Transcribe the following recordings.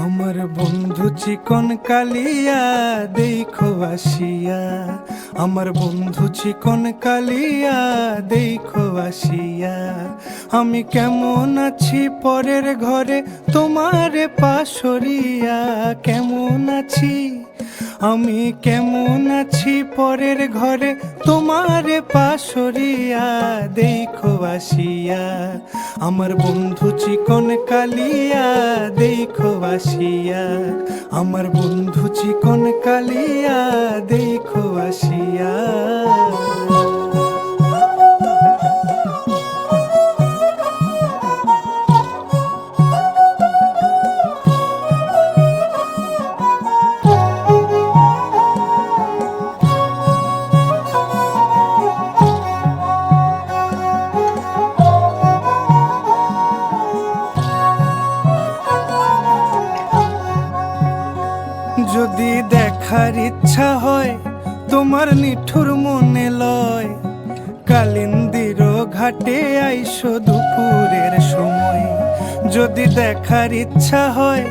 আমার বন্ধু চিকন কালিয়া দেখো আসিয়া, আমার বন্ধু চিকন কালিয়া দেখো আসিয়া। আমি কেমন আছি পরের ঘরে তোমারে পাশরিয়া, কেমন আছি আমি কেমন আছি পরের ঘরে তোমারে পাশরিয়া দেখো আসিয়া। আমার বন্ধু চিকন কালিয়া দেখো আসিয়া, আমার বন্ধু চিকন কালিয়া দেখো আসিয়া। যদি দেখার ইচ্ছা হয় তোমার নিঠুর মনে লয়, কালিন্দির ঘাটে আইসো দুপুরের সময়। যদি দেখার ইচ্ছা হয়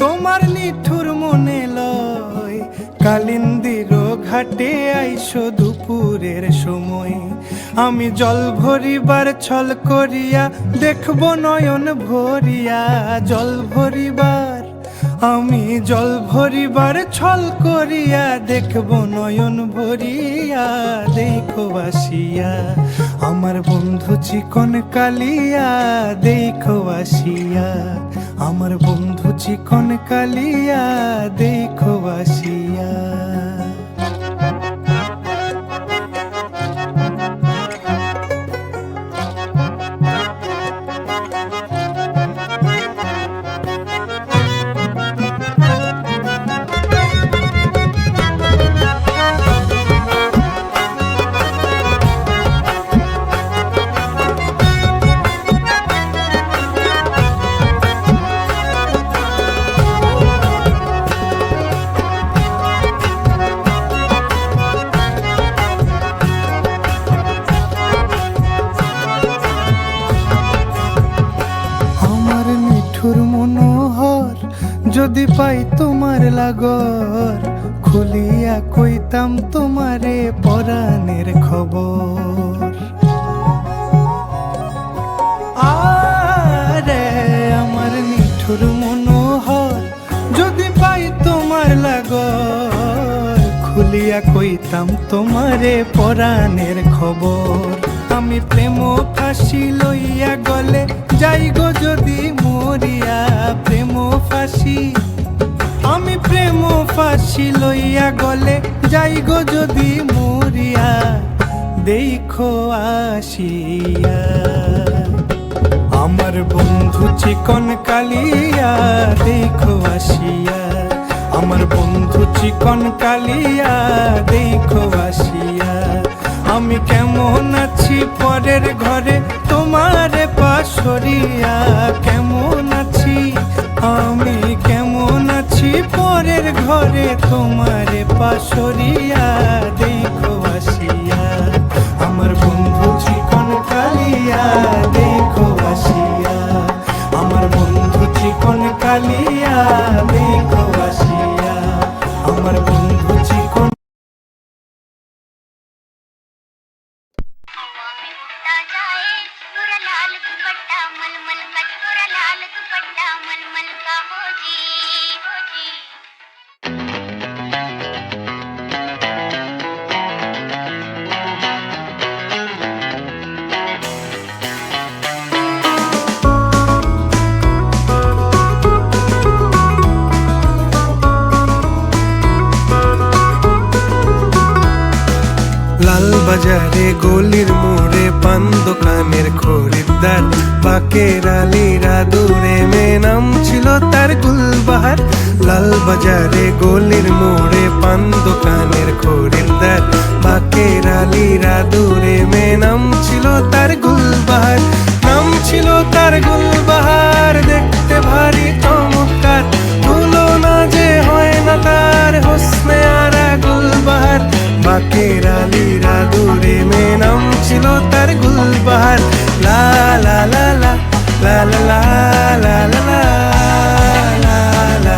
তোমার নিঠুর মনে লয়, কালিন্দির ঘাটে আইসো দুপুরের সময়। আমি জল ভরিবার ছল করিয়া দেখব নয়ন ভরিয়া, জল ভরিবার আমি জল ভরিবার ছল করিয়া দেখব নয়ন ভরিয়া দেখো আসিয়া। আমার বন্ধু চিকন কালিয়া দেখো আসিয়া, আমার বন্ধু চিকন কালিয়া দেখো আসিয়া। মনোহর যদি পাই তোমার লাগর, খুলিয়া কইতাম তোমারে পরাণের খবর। আরে আমার নিঠুর মনোহর যদি পাই তোমার লাগর, খুলিয়া কইতাম তোমারে পরাণের খবর। আমি প্রেম ফাঁসি লইয়া গলে যাই গো যদি মরিয়া, প্রেম ফাঁসি আমি প্রেম ফাঁসি লইয়া গলে যাই গো যদি মরিয়া দেখো আসিয়া। আমার বন্ধু চিকন কালিয়া দেখো আসিয়া, আমার বন্ধু চিকন কালিয়া দেখো আসিয়া। আমি কেমন আছি পরের ঘরে তোমারে পাশরিয়া, কেমন আছি আমি কেমন আছি পরের ঘরে তোমারে পাশরিয়া দেখো আসিয়া। আমার বন্ধু চিকন কালিয়া দেখো আসিয়া, আমার বন্ধু চিকন কালিয়া দেখো আসিয়া, আমার বন্ধু চিকন। লালবাজারে গলির মোড়ে পান দোকানের খরিদ্দার, বাকের আলীরা দূরে মেয়ে নাম ছিল তার গুলবাহার। লালবাজারে গলির মোড়ে পান দোকানের খরিদ্দার, বাকের আলীরা দূরে মেয়ে নাম ছিল তার গুলবাহার। নাম ছিল তার গুলবাহার, দেখতে ভারী চমৎকার, তুলনা যে হয় না তার হোসনে আরা গুলবাহার। বাকের আলীরা দূরে মেয়ে নাম ছিল তার গুলবাহার। লা লা লা লা লা লা লা লা লা লা লা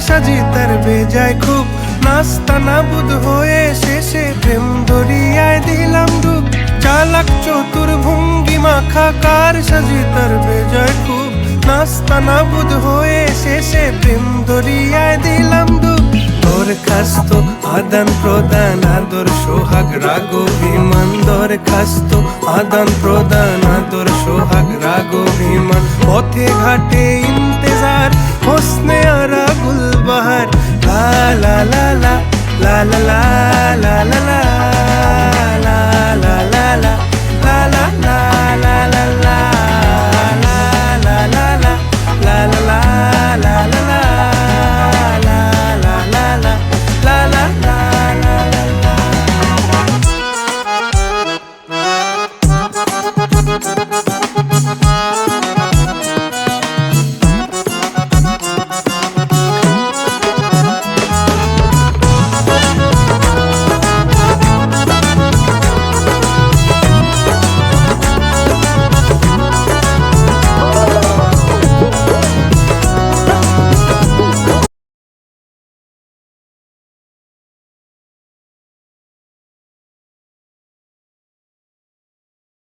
সাজি তার বেজায় খুব নাস্তা নাবুদ হয়ে শেষে প্রেম দরিয়ায় দিলাম ডুব চালাক চতুর ভঙ্গি মাখা কার সাজি তার বেজায় খুব নাস্তা নাবুদ হয়ে শেষে প্রেম দরিয়ায় দিলাম ডুব দরখাস্ত আদান প্রদান আদর সোহাগ রাগ অভিমান দরখাস্ত আদান প্রদান আদর সোহাগ রাগ অভিমান পথে ঘাটে ইন্তেজার হোসনে আরা গুলবাহার লা লা লা লা লা লা লা